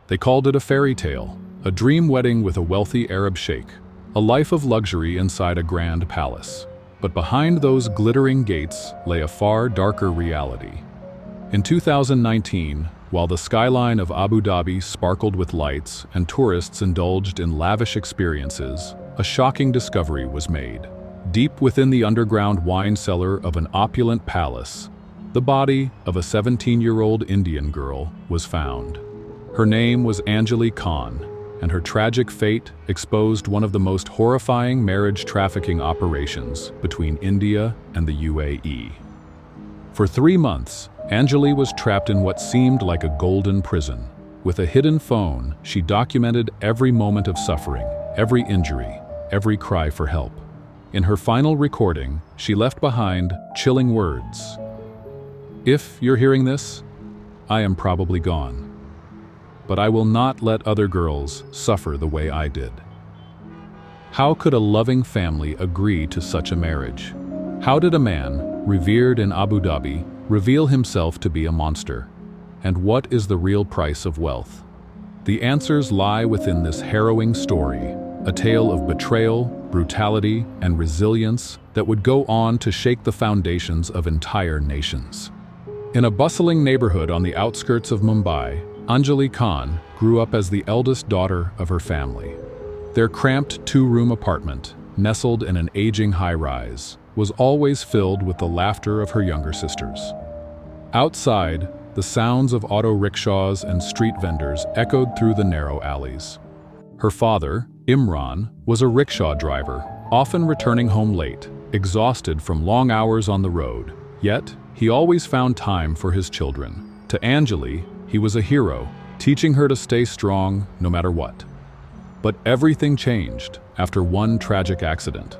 They called it a fairy tale, a dream wedding with a wealthy Arab sheikh, a life of luxury inside a grand palace. But behind those glittering gates lay a far darker reality. In 2019, while the skyline of Abu Dhabi sparkled with lights and tourists indulged in lavish experiences, a shocking discovery was made. Deep within the underground wine cellar of an opulent palace, the body of a 17-year-old Indian girl was found. Her name was Anjali Khan, and her tragic fate exposed one of the most horrifying marriage trafficking operations between India and the UAE. For 3 months, Anjali was trapped in what seemed like a golden prison. With a hidden phone, she documented every moment of suffering, every injury, every cry for help. In her final recording, she left behind chilling words. "If you're hearing this, I am probably gone. But I will not let other girls suffer the way I did." How could a loving family agree to such a marriage? How did a man, revered in Abu Dhabi, reveal himself to be a monster? And what is the real price of wealth? The answers lie within this harrowing story, a tale of betrayal, brutality, and resilience that would go on to shake the foundations of entire nations. In a bustling neighborhood on the outskirts of Mumbai, Anjali Khan grew up as the eldest daughter of her family. Their cramped 2-room apartment, nestled in an aging high-rise, was always filled with the laughter of her younger sisters. Outside, the sounds of auto rickshaws and street vendors echoed through the narrow alleys. Her father, Imran, was a rickshaw driver, often returning home late, exhausted from long hours on the road. Yet, he always found time for his children. To Anjali, he was a hero, teaching her to stay strong no matter what. But everything changed after one tragic accident.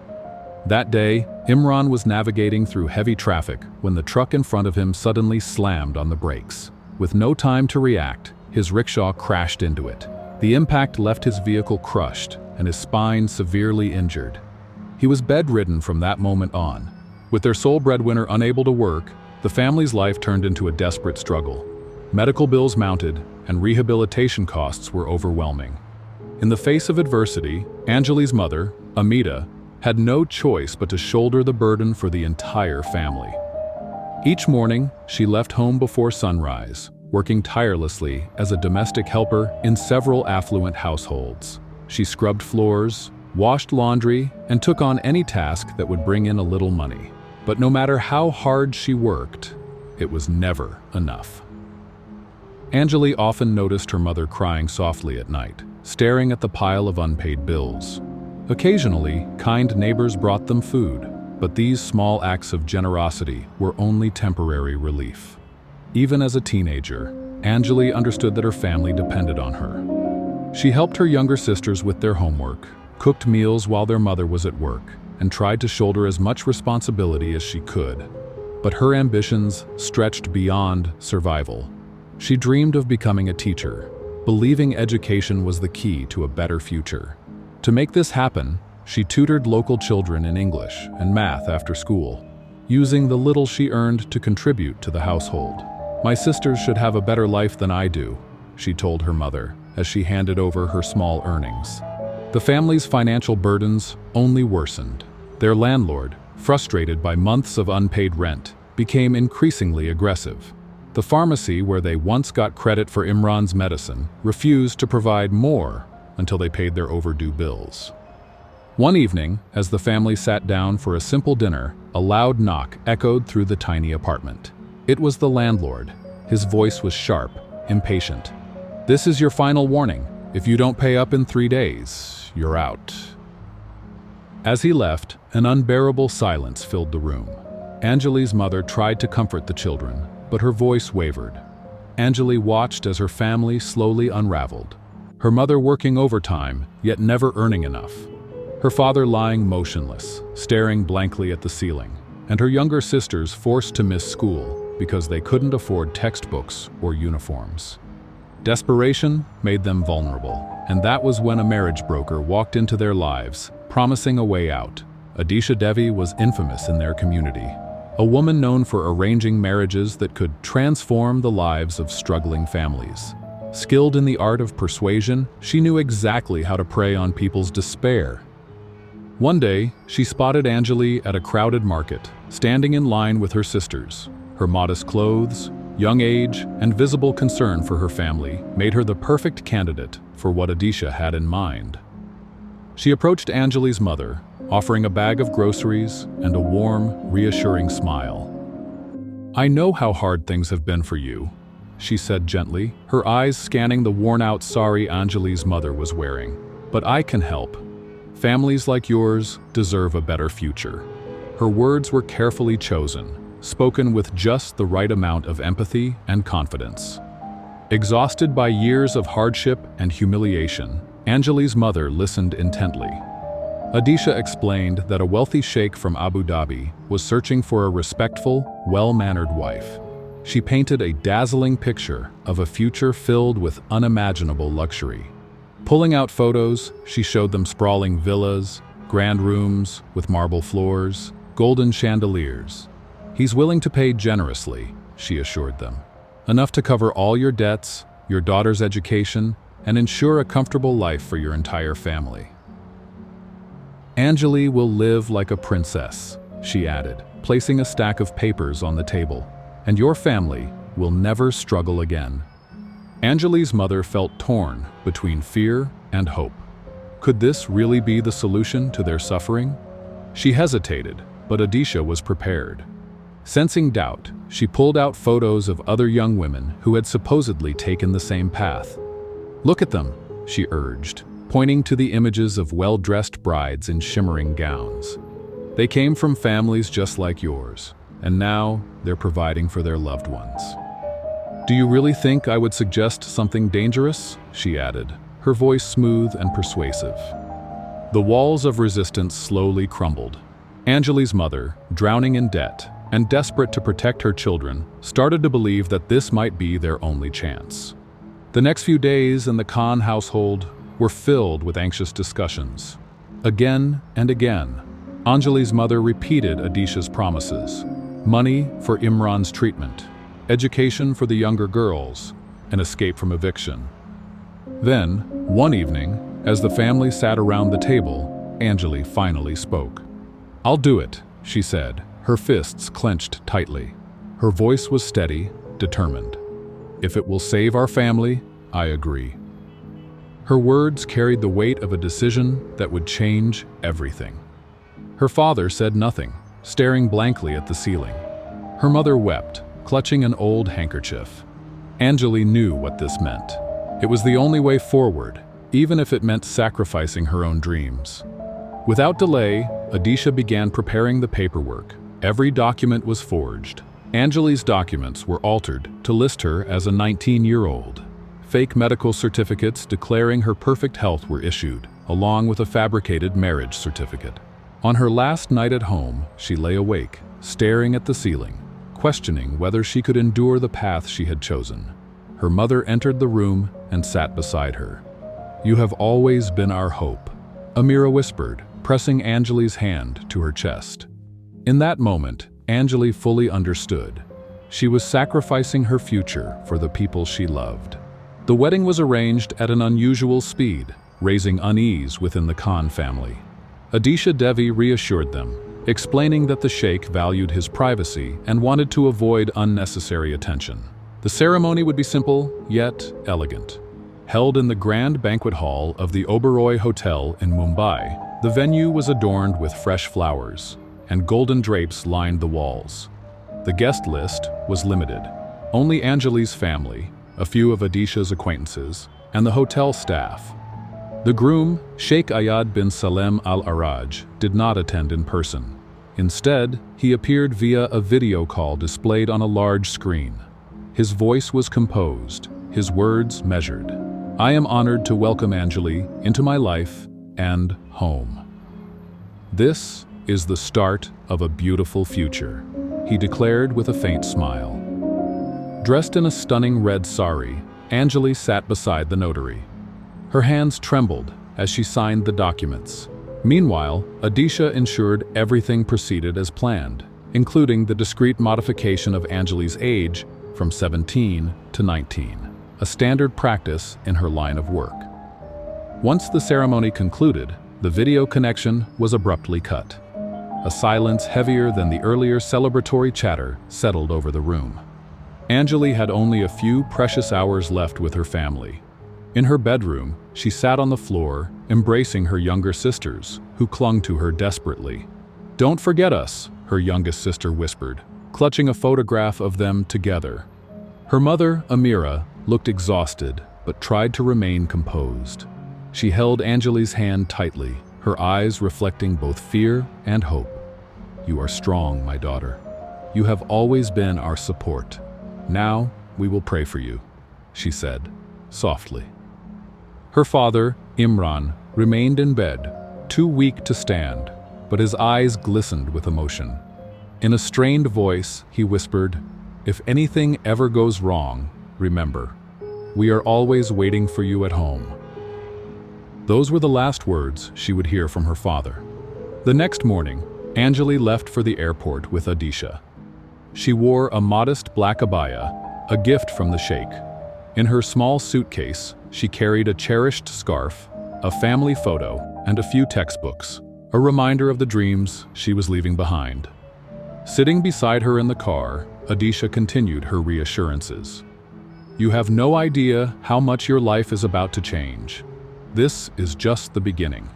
That day, Imran was navigating through heavy traffic when the truck in front of him suddenly slammed on the brakes. With no time to react, his rickshaw crashed into it. The impact left his vehicle crushed and his spine severely injured. He was bedridden from that moment on. With their sole breadwinner unable to work, the family's life turned into a desperate struggle. Medical bills mounted, and rehabilitation costs were overwhelming. In the face of adversity, Anjali's mother, Amita, had no choice but to shoulder the burden for the entire family. Each morning, she left home before sunrise, working tirelessly as a domestic helper in several affluent households. She scrubbed floors, washed laundry, and took on any task that would bring in a little money. But no matter how hard she worked, it was never enough. Anjali often noticed her mother crying softly at night, staring at the pile of unpaid bills. Occasionally, kind neighbors brought them food, but these small acts of generosity were only temporary relief. Even as a teenager, Anjali understood that her family depended on her. She helped her younger sisters with their homework, cooked meals while their mother was at work, and tried to shoulder as much responsibility as she could. But her ambitions stretched beyond survival. She dreamed of becoming a teacher, believing education was the key to a better future. To make this happen, she tutored local children in English and math after school, using the little she earned to contribute to the household. "My sisters should have a better life than I do," she told her mother as she handed over her small earnings. The family's financial burdens only worsened. Their landlord, frustrated by months of unpaid rent, became increasingly aggressive. The pharmacy where they once got credit for Imran's medicine refused to provide more until they paid their overdue bills. One evening, as the family sat down for a simple dinner, a loud knock echoed through the tiny apartment. It was the landlord. His voice was sharp, impatient. "This is your final warning. If you don't pay up in 3 days, you're out." As he left, an unbearable silence filled the room. Anjali's mother tried to comfort the children, but her voice wavered. Anjali watched as her family slowly unraveled. Her mother working overtime, yet never earning enough. Her father lying motionless, staring blankly at the ceiling, and her younger sisters forced to miss school because they couldn't afford textbooks or uniforms. Desperation made them vulnerable, and that was when a marriage broker walked into their lives, promising a way out. Adisha Devi was infamous in their community, a woman known for arranging marriages that could transform the lives of struggling families. Skilled in the art of persuasion, she knew exactly how to prey on people's despair. One day, she spotted Anjali at a crowded market, standing in line with her sisters. Her modest clothes, young age, and visible concern for her family made her the perfect candidate for what Adisha had in mind. She approached Anjali's mother, offering a bag of groceries and a warm, reassuring smile. "I know how hard things have been for you," she said gently, her eyes scanning the worn-out sari Anjali's mother was wearing. "But I can help. Families like yours deserve a better future." Her words were carefully chosen, spoken with just the right amount of empathy and confidence. Exhausted by years of hardship and humiliation, Anjali's mother listened intently. Adisha explained that a wealthy sheikh from Abu Dhabi was searching for a respectful, well-mannered wife. She painted a dazzling picture of a future filled with unimaginable luxury. Pulling out photos, she showed them sprawling villas, grand rooms with marble floors, golden chandeliers. "He's willing to pay generously," she assured them. "Enough to cover all your debts, your daughter's education, and ensure a comfortable life for your entire family. Anjali will live like a princess," she added, placing a stack of papers on the table, "and your family will never struggle again." Anjali's mother felt torn between fear and hope. Could this really be the solution to their suffering? She hesitated, but Adisha was prepared. Sensing doubt, she pulled out photos of other young women who had supposedly taken the same path. "Look at them," she urged, pointing to the images of well-dressed brides in shimmering gowns. "They came from families just like yours, and now they're providing for their loved ones. Do you really think I would suggest something dangerous?" she added, her voice smooth and persuasive. The walls of resistance slowly crumbled. Anjali's mother, drowning in debt and desperate to protect her children, started to believe that this might be their only chance. The next few days in the Khan household were filled with anxious discussions. Again and again, Anjali's mother repeated Adisha's promises: money for Imran's treatment, education for the younger girls, and escape from eviction. Then, one evening, as the family sat around the table, Anjali finally spoke. "I'll do it," she said, her fists clenched tightly. Her voice was steady, determined. "If it will save our family, I agree." Her words carried the weight of a decision that would change everything. Her father said nothing, staring blankly at the ceiling. Her mother wept, clutching an old handkerchief. Anjali knew what this meant. It was the only way forward, even if it meant sacrificing her own dreams. Without delay, Adisha began preparing the paperwork. Every document was forged. Anjali's documents were altered to list her as a 19-year-old. Fake medical certificates declaring her perfect health were issued, along with a fabricated marriage certificate. On her last night at home, she lay awake, staring at the ceiling, questioning whether she could endure the path she had chosen. Her mother entered the room and sat beside her. "You have always been our hope," Amira whispered, pressing Anjali's hand to her chest. In that moment, Anjali fully understood. She was sacrificing her future for the people she loved. The wedding was arranged at an unusual speed, raising unease within the Khan family. Adisha Devi reassured them, explaining that the sheikh valued his privacy and wanted to avoid unnecessary attention. The ceremony would be simple, yet elegant. Held in the grand banquet hall of the Oberoi Hotel in Mumbai, the venue was adorned with fresh flowers, and golden drapes lined the walls. The guest list was limited. Only Anjali's family, a few of Adisha's acquaintances, and the hotel staff. The groom, Sheikh Ayad bin Salem al-Araj, did not attend in person. Instead, he appeared via a video call displayed on a large screen. His voice was composed, his words measured. "I am honored to welcome Anjali into my life and home. This is the start of a beautiful future," he declared with a faint smile. Dressed in a stunning red sari, Anjali sat beside the notary. Her hands trembled as she signed the documents. Meanwhile, Adisha ensured everything proceeded as planned, including the discreet modification of Anjali's age from 17 to 19. a standard practice in her line of work. Once the ceremony concluded, the video connection was abruptly cut. A silence heavier than the earlier celebratory chatter settled over the room. Anjali had only a few precious hours left with her family. In her bedroom, she sat on the floor, embracing her younger sisters, who clung to her desperately. "Don't forget us," her youngest sister whispered, clutching a photograph of them together. Her mother, Amira, looked exhausted, but tried to remain composed. She held Anjali's hand tightly, her eyes reflecting both fear and hope. "You are strong, my daughter. You have always been our support. Now, we will pray for you," she said, softly. Her father, Imran, remained in bed, too weak to stand, but his eyes glistened with emotion. In a strained voice, he whispered, "If anything ever goes wrong, remember, we are always waiting for you at home." Those were the last words she would hear from her father. The next morning, Anjali left for the airport with Adisha. She wore a modest black abaya, a gift from the Sheikh. In her small suitcase, she carried a cherished scarf, a family photo, and a few textbooks, a reminder of the dreams she was leaving behind. Sitting beside her in the car, Adisha continued her reassurances. "You have no idea how much your life is about to change. This is just the beginning.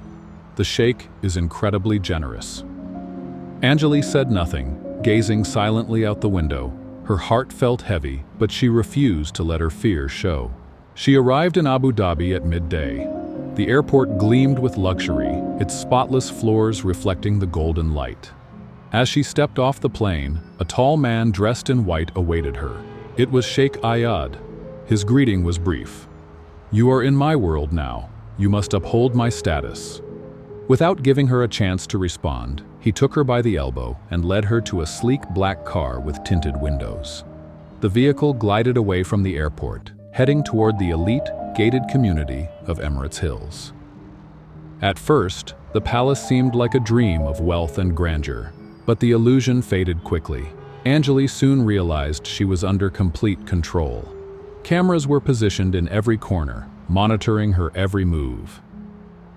The Sheikh is incredibly generous." Anjali said nothing, gazing silently out the window. Her heart felt heavy, but she refused to let her fear show. She arrived in Abu Dhabi at midday. The airport gleamed with luxury, its spotless floors reflecting the golden light. As she stepped off the plane, a tall man dressed in white awaited her. It was Sheikh Ayad. His greeting was brief. "You are in my world now. You must uphold my status." Without giving her a chance to respond, he took her by the elbow and led her to a sleek black car with tinted windows. The vehicle glided away from the airport, heading toward the elite, gated community of Emirates Hills. At first, the palace seemed like a dream of wealth and grandeur, but the illusion faded quickly. Anjali soon realized she was under complete control. Cameras were positioned in every corner, monitoring her every move.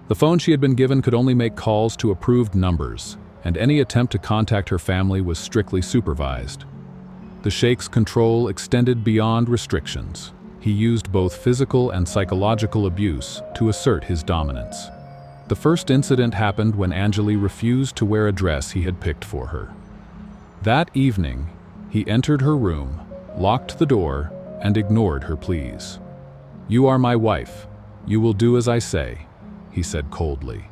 The phone she had been given could only make calls to approved numbers, and any attempt to contact her family was strictly supervised. The Sheikh's control extended beyond restrictions. He used both physical and psychological abuse to assert his dominance. The first incident happened when Anjali refused to wear a dress he had picked for her. That evening, he entered her room, locked the door, and ignored her pleas. "You are my wife. You will do as I say," he said coldly.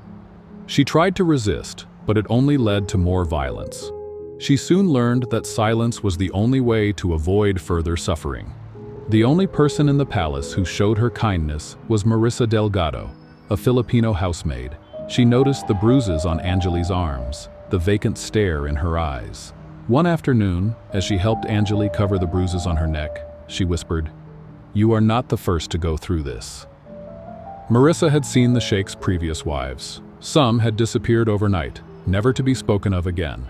She tried to resist, but it only led to more violence. She soon learned that silence was the only way to avoid further suffering. The only person in the palace who showed her kindness was Marissa Delgado, a Filipino housemaid. She noticed the bruises on Anjali's arms, the vacant stare in her eyes. One afternoon, as she helped Anjali cover the bruises on her neck, she whispered, "You are not the first to go through this." Marissa had seen the Sheikh's previous wives. Some had disappeared overnight, never to be spoken of again.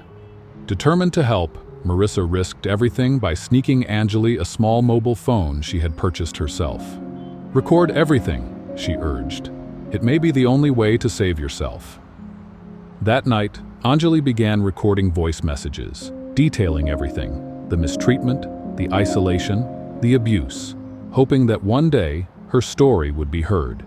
Determined to help, Marissa risked everything by sneaking Anjali a small mobile phone she had purchased herself. "Record everything," she urged. "It may be the only way to save yourself." That night, Anjali began recording voice messages, detailing everything: the mistreatment, the isolation, the abuse, hoping that one day her story would be heard.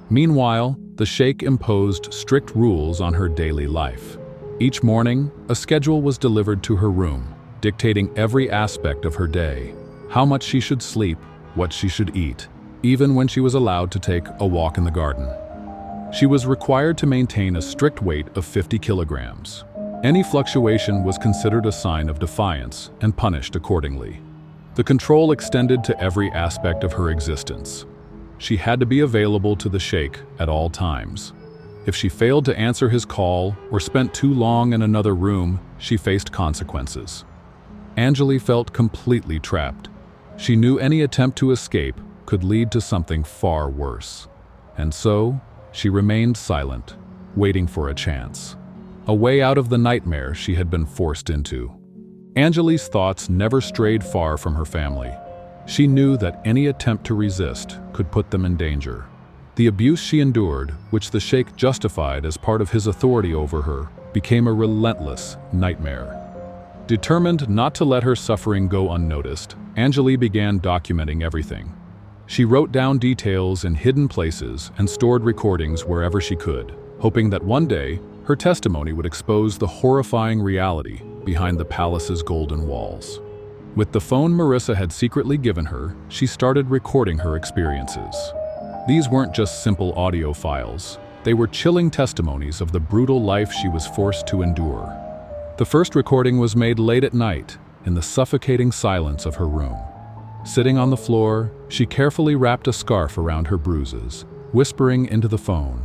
Meanwhile, the Sheikh imposed strict rules on her daily life. Each morning, a schedule was delivered to her room, dictating every aspect of her day: how much she should sleep, what she should eat, even when she was allowed to take a walk in the garden. She was required to maintain a strict weight of 50 kilograms. Any fluctuation was considered a sign of defiance and punished accordingly. The control extended to every aspect of her existence. She had to be available to the Sheikh at all times. If she failed to answer his call or spent too long in another room, she faced consequences. Anjali felt completely trapped. She knew any attempt to escape could lead to something far worse. And so, she remained silent, waiting for a chance. A way out of the nightmare she had been forced into. Anjali's thoughts never strayed far from her family. She knew that any attempt to resist could put them in danger. The abuse she endured, which the Sheikh justified as part of his authority over her, became a relentless nightmare. Determined not to let her suffering go unnoticed, Anjali began documenting everything. She wrote down details in hidden places and stored recordings wherever she could, hoping that one day her testimony would expose the horrifying reality behind the palace's golden walls. With the phone Marissa had secretly given her, she started recording her experiences. These weren't just simple audio files. They were chilling testimonies of the brutal life she was forced to endure. The first recording was made late at night, in the suffocating silence of her room. Sitting on the floor, she carefully wrapped a scarf around her bruises, whispering into the phone,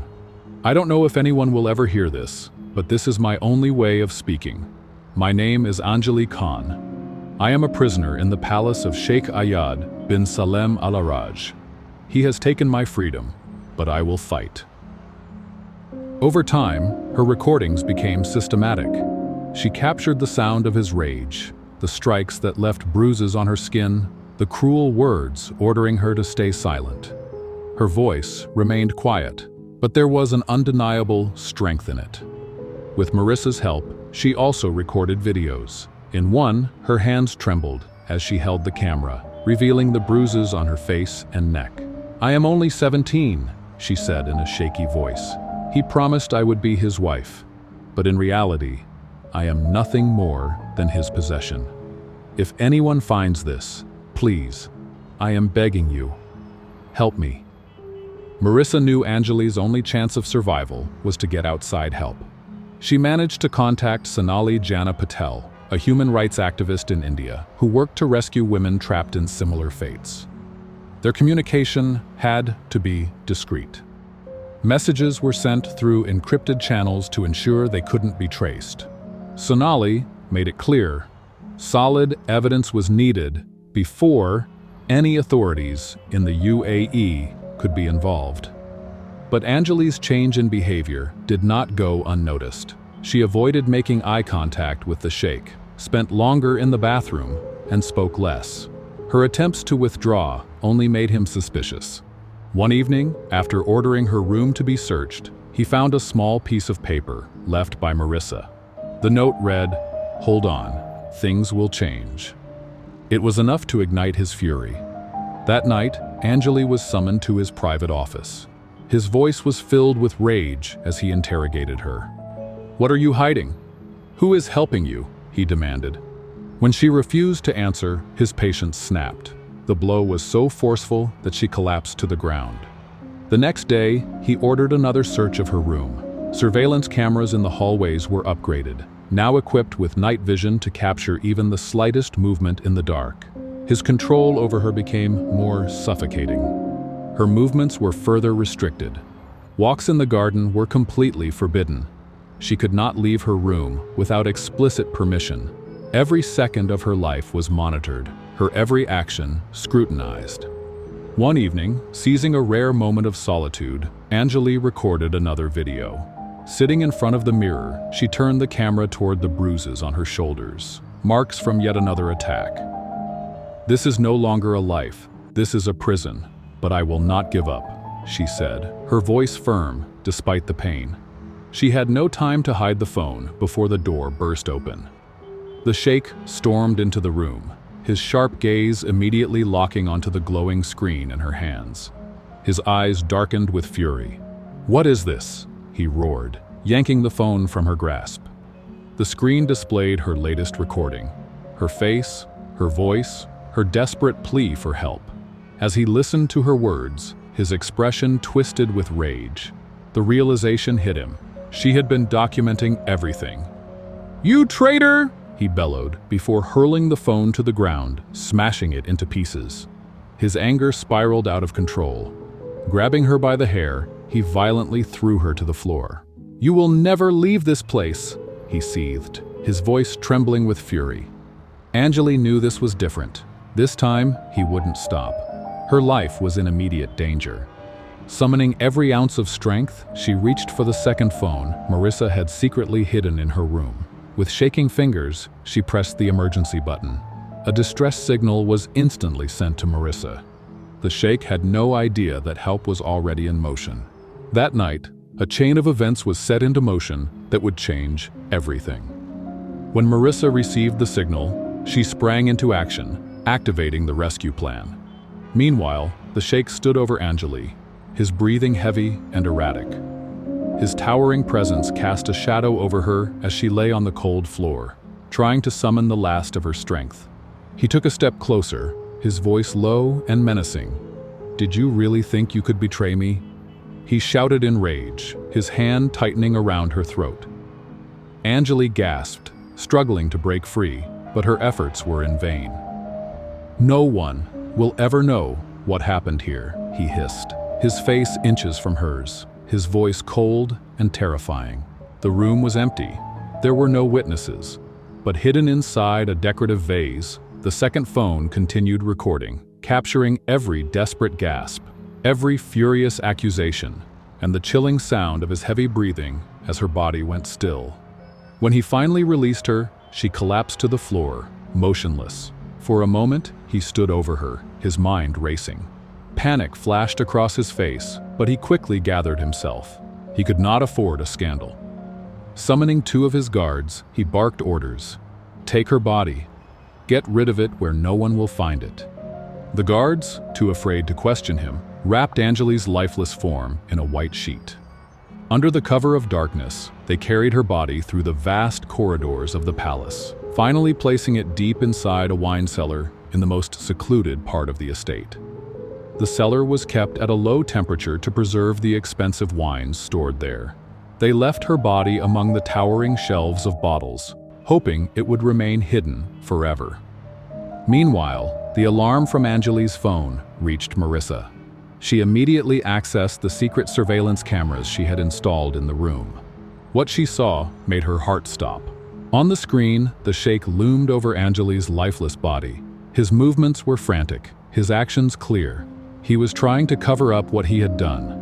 "I don't know if anyone will ever hear this, but this is my only way of speaking. My name is Anjali Khan. I am a prisoner in the palace of Sheikh Ayad bin Salem al-Araj. He has taken my freedom, but I will fight." Over time, her recordings became systematic. She captured the sound of his rage, the strikes that left bruises on her skin, the cruel words ordering her to stay silent. Her voice remained quiet, but there was an undeniable strength in it. With Marissa's help, she also recorded videos. In one, her hands trembled as she held the camera, revealing the bruises on her face and neck. "I am only 17, she said in a shaky voice. "He promised I would be his wife, but in reality, I am nothing more than his possession. If anyone finds this, please, I am begging you, help me." Marissa knew Anjali's only chance of survival was to get outside help. She managed to contact Sonali Jana Patel, a human rights activist in India who worked to rescue women trapped in similar fates. Their communication had to be discreet. Messages were sent through encrypted channels to ensure they couldn't be traced. Sonali made it clear solid evidence was needed before any authorities in the UAE could be involved. But Anjali's change in behavior did not go unnoticed. She avoided making eye contact with the Sheikh, spent longer in the bathroom, and spoke less. Her attempts to withdraw only made him suspicious. One evening, after ordering her room to be searched, he found a small piece of paper left by Marissa. The note read, "Hold on, things will change." It was enough to ignite his fury. That night, Anjali was summoned to his private office. His voice was filled with rage as he interrogated her. "What are you hiding? Who is helping you?" he demanded. When she refused to answer, his patience snapped. The blow was so forceful that she collapsed to the ground. The next day, he ordered another search of her room. Surveillance cameras in the hallways were upgraded, now equipped with night vision to capture even the slightest movement in the dark. His control over her became more suffocating. Her movements were further restricted. Walks in the garden were completely forbidden. She could not leave her room without explicit permission. Every second of her life was monitored, her every action scrutinized. One evening, seizing a rare moment of solitude, Anjali recorded another video. Sitting in front of the mirror, she turned the camera toward the bruises on her shoulders, marks from yet another attack. "This is no longer a life, this is a prison, but I will not give up," she said, her voice firm despite the pain. She had no time to hide the phone before the door burst open. The Sheikh stormed into the room, his sharp gaze immediately locking onto the glowing screen in her hands. His eyes darkened with fury. "What is this?" he roared, yanking the phone from her grasp. The screen displayed her latest recording. Her face, her voice, her desperate plea for help. As he listened to her words, his expression twisted with rage. The realization hit him. She had been documenting everything. "You traitor!" he bellowed, before hurling the phone to the ground, smashing it into pieces. His anger spiraled out of control. Grabbing her by the hair, he violently threw her to the floor. "You will never leave this place," he seethed, his voice trembling with fury. Anjali knew this was different. This time, he wouldn't stop. Her life was in immediate danger. Summoning every ounce of strength, she reached for the second phone Marissa had secretly hidden in her room. With shaking fingers, she pressed the emergency button. a distress signal was instantly sent to Marissa. The Sheikh had no idea that help was already in motion. That night, a chain of events was set into motion that would change everything. When Marissa received the signal, she sprang into action, activating the rescue plan. Meanwhile, the Sheikh stood over Anjali, his breathing heavy and erratic. His towering presence cast a shadow over her as she lay on the cold floor, trying to summon the last of her strength. He took a step closer, his voice low and menacing. "Did you really think you could betray me?" He shouted in rage, his hand tightening around her throat. Anjali gasped, struggling to break free, but her efforts were in vain. "No one will ever know what happened here," he hissed, his face inches from hers, his voice cold and terrifying. The room was empty. There were no witnesses, but hidden inside a decorative vase, the second phone continued recording, capturing every desperate gasp, every furious accusation, and the chilling sound of his heavy breathing as her body went still. When he finally released her, she collapsed to the floor, motionless. For a moment, he stood over her, his mind racing. Panic flashed across his face, but he quickly gathered himself. He could not afford a scandal. Summoning two of his guards, he barked orders. "Take her body. Get rid of it where no one will find it." The guards, too afraid to question him, wrapped Anjali's lifeless form in a white sheet. Under the cover of darkness, they carried her body through the vast corridors of the palace, finally placing it deep inside a wine cellar in the most secluded part of the estate. The cellar was kept at a low temperature to preserve the expensive wines stored there. They left her body among the towering shelves of bottles, hoping it would remain hidden forever. Meanwhile, the alarm from Anjali's phone reached Marissa. She immediately accessed the secret surveillance cameras she had installed in the room. What she saw made her heart stop. On the screen, the Sheikh loomed over Anjali's lifeless body. His movements were frantic, his actions clear. He was trying to cover up what he had done.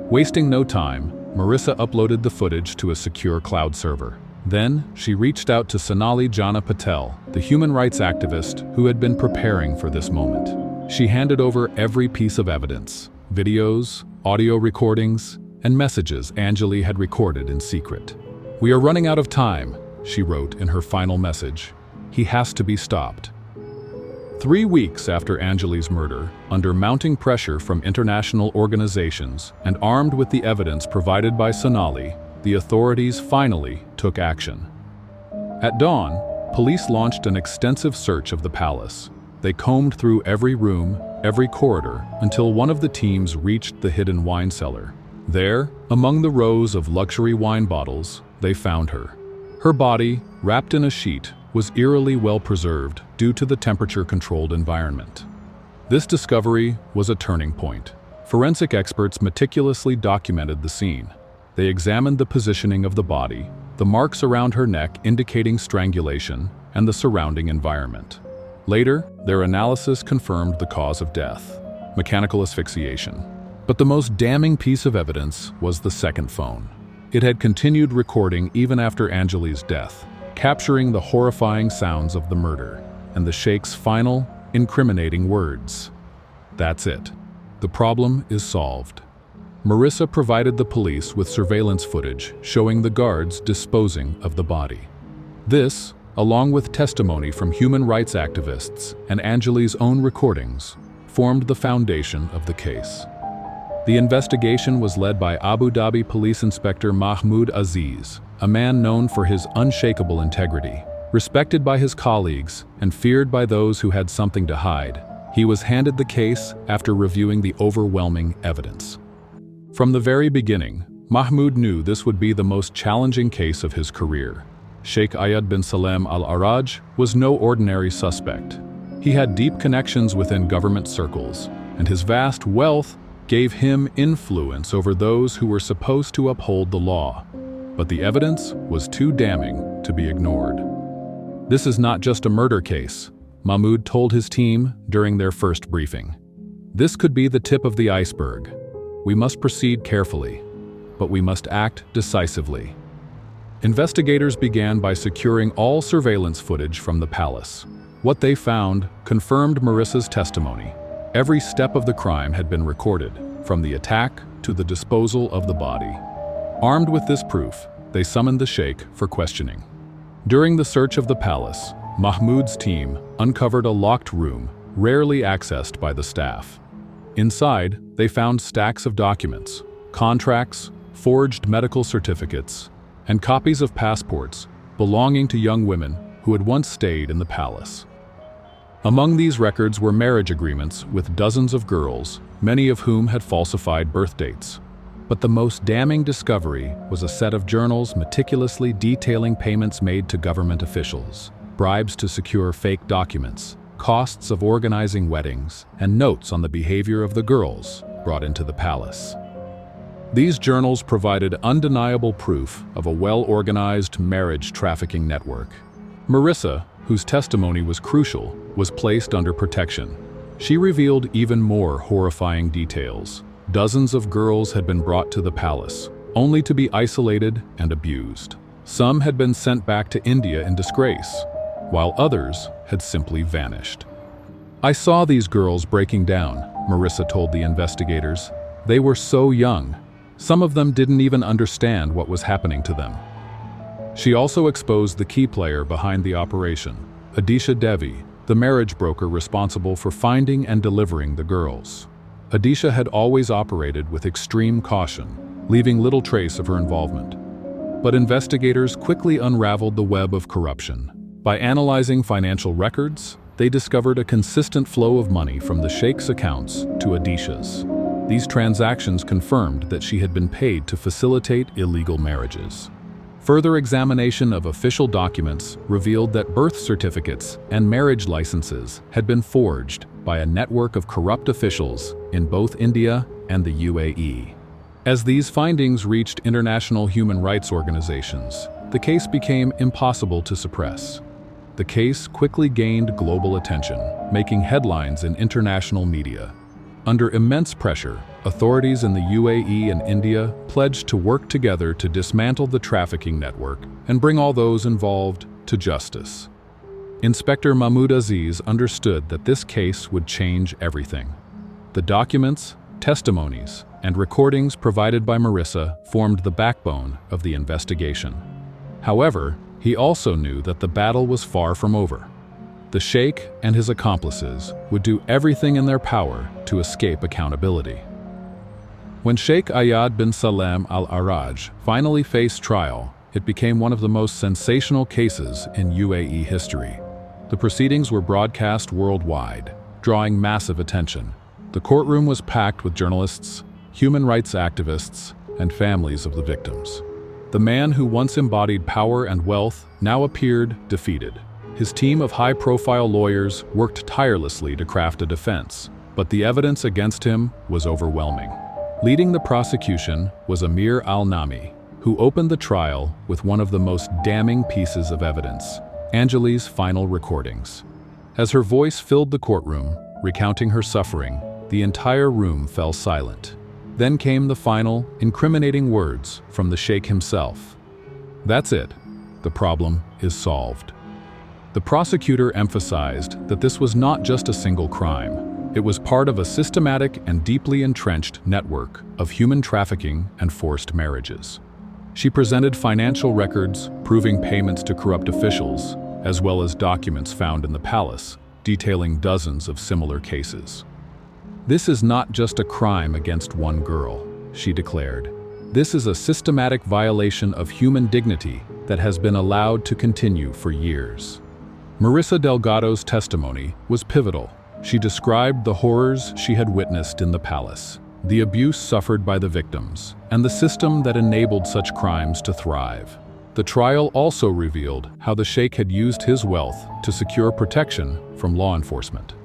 Wasting no time, Marissa uploaded the footage to a secure cloud server. Then, she reached out to Sonali Jana Patel, the human rights activist who had been preparing for this moment. She handed over every piece of evidence, videos, audio recordings, and messages Anjali had recorded in secret. "We are running out of time," she wrote in her final message. "He has to be stopped." 3 weeks after Anjali's murder, under mounting pressure from international organizations and armed with the evidence provided by Sonali, the authorities finally took action. At dawn, police launched an extensive search of the palace. They combed through every room, every corridor, until one of the teams reached the hidden wine cellar. There, among the rows of luxury wine bottles, they found her. Her body, wrapped in a sheet, was eerily well preserved due to the temperature-controlled environment. This discovery was a turning point. Forensic experts meticulously documented the scene. They examined the positioning of the body, the marks around her neck indicating strangulation, and the surrounding environment. Later, their analysis confirmed the cause of death: mechanical asphyxiation. But the most damning piece of evidence was the second phone. It had continued recording even after Anjali's death, capturing the horrifying sounds of the murder and the Sheikh's final, incriminating words. "That's it. The problem is solved." Marissa provided the police with surveillance footage showing the guards disposing of the body. This, along with testimony from human rights activists and Anjali's own recordings, formed the foundation of the case. The investigation was led by Abu Dhabi Police Inspector Mahmoud Aziz, a man known for his unshakable integrity. Respected by his colleagues and feared by those who had something to hide, he was handed the case after reviewing the overwhelming evidence. From the very beginning, Mahmoud knew this would be the most challenging case of his career. Sheikh Ayad bin Salem al-Araj was no ordinary suspect. He had deep connections within government circles, and his vast wealth gave him influence over those who were supposed to uphold the law. But the evidence was too damning to be ignored. "This is not just a murder case," Mahmoud told his team during their first briefing. "This could be the tip of the iceberg. We must proceed carefully, but we must act decisively." Investigators began by securing all surveillance footage from the palace. What they found confirmed Marissa's testimony. Every step of the crime had been recorded, from the attack to the disposal of the body. Armed with this proof, they summoned the Sheikh for questioning. During the search of the palace, Mahmoud's team uncovered a locked room, rarely accessed by the staff. Inside, they found stacks of documents, contracts, forged medical certificates, and copies of passports belonging to young women who had once stayed in the palace. Among these records were marriage agreements with dozens of girls, many of whom had falsified birth dates. But the most damning discovery was a set of journals meticulously detailing payments made to government officials, bribes to secure fake documents, costs of organizing weddings, and notes on the behavior of the girls brought into the palace. These journals provided undeniable proof of a well-organized marriage trafficking network. Marissa, whose testimony was crucial, was placed under protection. She revealed even more horrifying details. Dozens of girls had been brought to the palace, only to be isolated and abused. Some had been sent back to India in disgrace, while others had simply vanished. "I saw these girls breaking down," Marissa told the investigators. "They were so young. Some of them didn't even understand what was happening to them." She also exposed the key player behind the operation, Adisha Devi, the marriage broker responsible for finding and delivering the girls. Adisha had always operated with extreme caution, leaving little trace of her involvement. But investigators quickly unraveled the web of corruption. By analyzing financial records, they discovered a consistent flow of money from the Sheikh's accounts to Adisha's. These transactions confirmed that she had been paid to facilitate illegal marriages. Further examination of official documents revealed that birth certificates and marriage licenses had been forged by a network of corrupt officials in both India and the UAE. As these findings reached international human rights organizations, the case became impossible to suppress. The case quickly gained global attention, making headlines in international media. Under immense pressure, authorities in the UAE and India pledged to work together to dismantle the trafficking network and bring all those involved to justice. Inspector Mahmoud Aziz understood that this case would change everything. The documents, testimonies, and recordings provided by Marissa formed the backbone of the investigation. However, he also knew that the battle was far from over. The Sheikh and his accomplices would do everything in their power to escape accountability. When Sheikh Ayad bin Salem al-Araj finally faced trial, it became one of the most sensational cases in UAE history. The proceedings were broadcast worldwide, drawing massive attention. The courtroom was packed with journalists, human rights activists, and families of the victims. The man who once embodied power and wealth now appeared defeated. His team of high-profile lawyers worked tirelessly to craft a defense, but the evidence against him was overwhelming. Leading the prosecution was Amir al-Nami, who opened the trial with one of the most damning pieces of evidence, Anjali's final recordings. As her voice filled the courtroom, recounting her suffering, the entire room fell silent. Then came the final, incriminating words from the Sheikh himself. "That's it. The problem is solved." The prosecutor emphasized that this was not just a single crime. It was part of a systematic and deeply entrenched network of human trafficking and forced marriages. She presented financial records proving payments to corrupt officials, as well as documents found in the palace, detailing dozens of similar cases. "This is not just a crime against one girl," she declared. "This is a systematic violation of human dignity that has been allowed to continue for years." Marissa Delgado's testimony was pivotal. She described the horrors she had witnessed in the palace, the abuse suffered by the victims, and the system that enabled such crimes to thrive. The trial also revealed how the Sheikh had used his wealth to secure protection from law enforcement.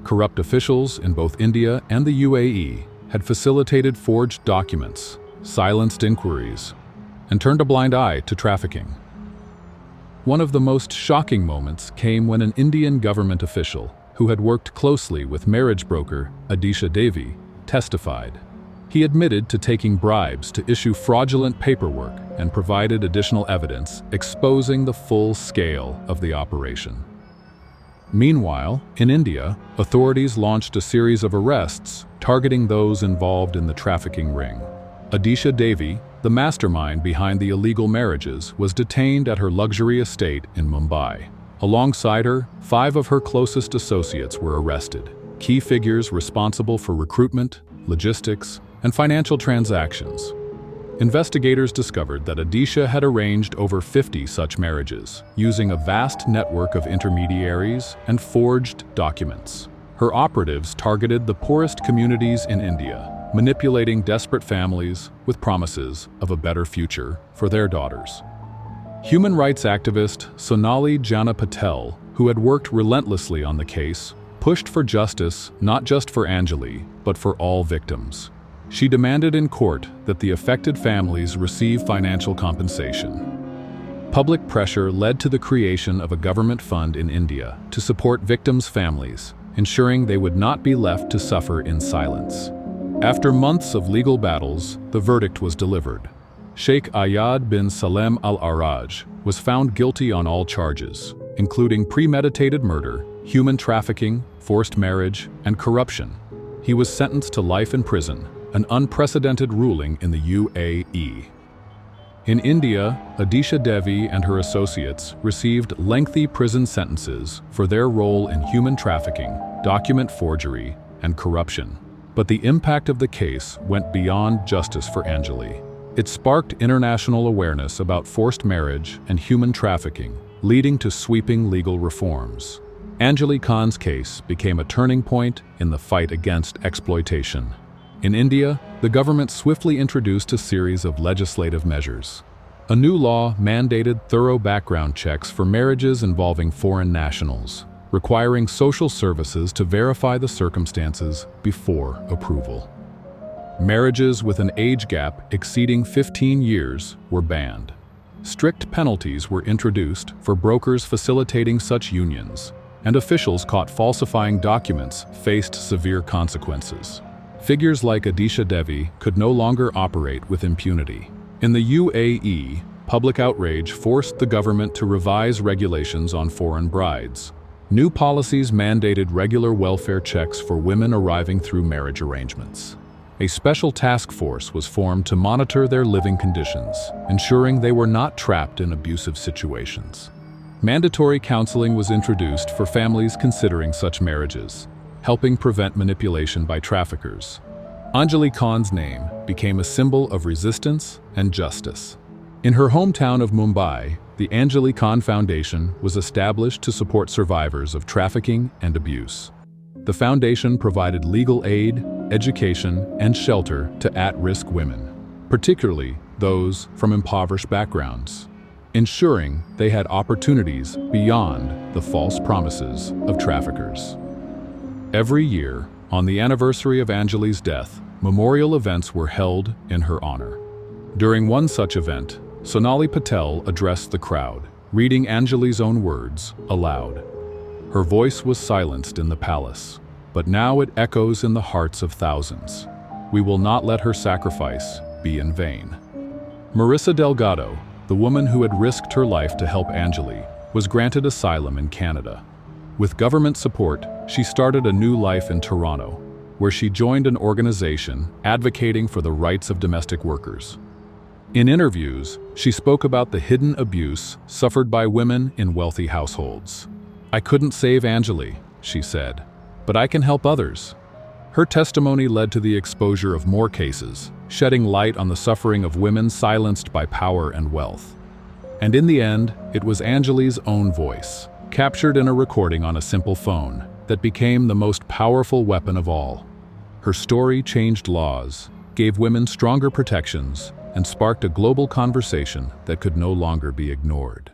Corrupt officials in both India and the UAE had facilitated forged documents, silenced inquiries, and turned a blind eye to trafficking. One of the most shocking moments came when an Indian government official, who had worked closely with marriage broker Adisha Devi, testified. He admitted to taking bribes to issue fraudulent paperwork and provided additional evidence exposing the full scale of the operation. Meanwhile, in India, authorities launched a series of arrests targeting those involved in the trafficking ring. Adisha Devi, the mastermind behind the illegal marriages, was detained at her luxury estate in Mumbai. Alongside her, 5 of her closest associates were arrested, key figures responsible for recruitment, logistics, and financial transactions. Investigators discovered that Adisha had arranged over 50 such marriages, using a vast network of intermediaries and forged documents. Her operatives targeted the poorest communities in India, manipulating desperate families with promises of a better future for their daughters. Human rights activist Sonali Jana Patel, who had worked relentlessly on the case, pushed for justice not just for Anjali, but for all victims. She demanded in court that the affected families receive financial compensation. Public pressure led to the creation of a government fund in India to support victims' families, ensuring they would not be left to suffer in silence. After months of legal battles, the verdict was delivered. Sheikh Ayad bin Salem al-Araj was found guilty on all charges, including premeditated murder, human trafficking, forced marriage, and corruption. He was sentenced to life in prison, an unprecedented ruling in the UAE. In India, Adisha Devi and her associates received lengthy prison sentences for their role in human trafficking, document forgery, and corruption. But the impact of the case went beyond justice for Anjali. It sparked international awareness about forced marriage and human trafficking, leading to sweeping legal reforms. Anjali Khan's case became a turning point in the fight against exploitation. In India, the government swiftly introduced a series of legislative measures. A new law mandated thorough background checks for marriages involving foreign nationals, requiring social services to verify the circumstances before approval. Marriages with an age gap exceeding 15 years were banned. Strict penalties were introduced for brokers facilitating such unions, and officials caught falsifying documents faced severe consequences. Figures like Adisha Devi could no longer operate with impunity. In the UAE, public outrage forced the government to revise regulations on foreign brides. New policies mandated regular welfare checks for women arriving through marriage arrangements. A special task force was formed to monitor their living conditions, ensuring they were not trapped in abusive situations. Mandatory counseling was introduced for families considering such marriages, helping prevent manipulation by traffickers. Anjali Khan's name became a symbol of resistance and justice. In her hometown of Mumbai, the Anjali Khan Foundation was established to support survivors of trafficking and abuse. The foundation provided legal aid, education, and shelter to at-risk women, particularly those from impoverished backgrounds, ensuring they had opportunities beyond the false promises of traffickers. Every year, on the anniversary of Anjali's death, memorial events were held in her honor. During one such event, Sonali Patel addressed the crowd, reading Anjali's own words aloud. Her voice was silenced in the palace, but now it echoes in the hearts of thousands. We will not let her sacrifice be in vain. Marissa Delgado, the woman who had risked her life to help Anjali, was granted asylum in Canada. With government support, she started a new life in Toronto, where she joined an organization advocating for the rights of domestic workers. In interviews, she spoke about the hidden abuse suffered by women in wealthy households. "I couldn't save Anjali," she said, "but I can help others." Her testimony led to the exposure of more cases, shedding light on the suffering of women silenced by power and wealth. And in the end, it was Anjali's own voice, captured in a recording on a simple phone, that became the most powerful weapon of all. Her story changed laws, gave women stronger protections, and sparked a global conversation that could no longer be ignored.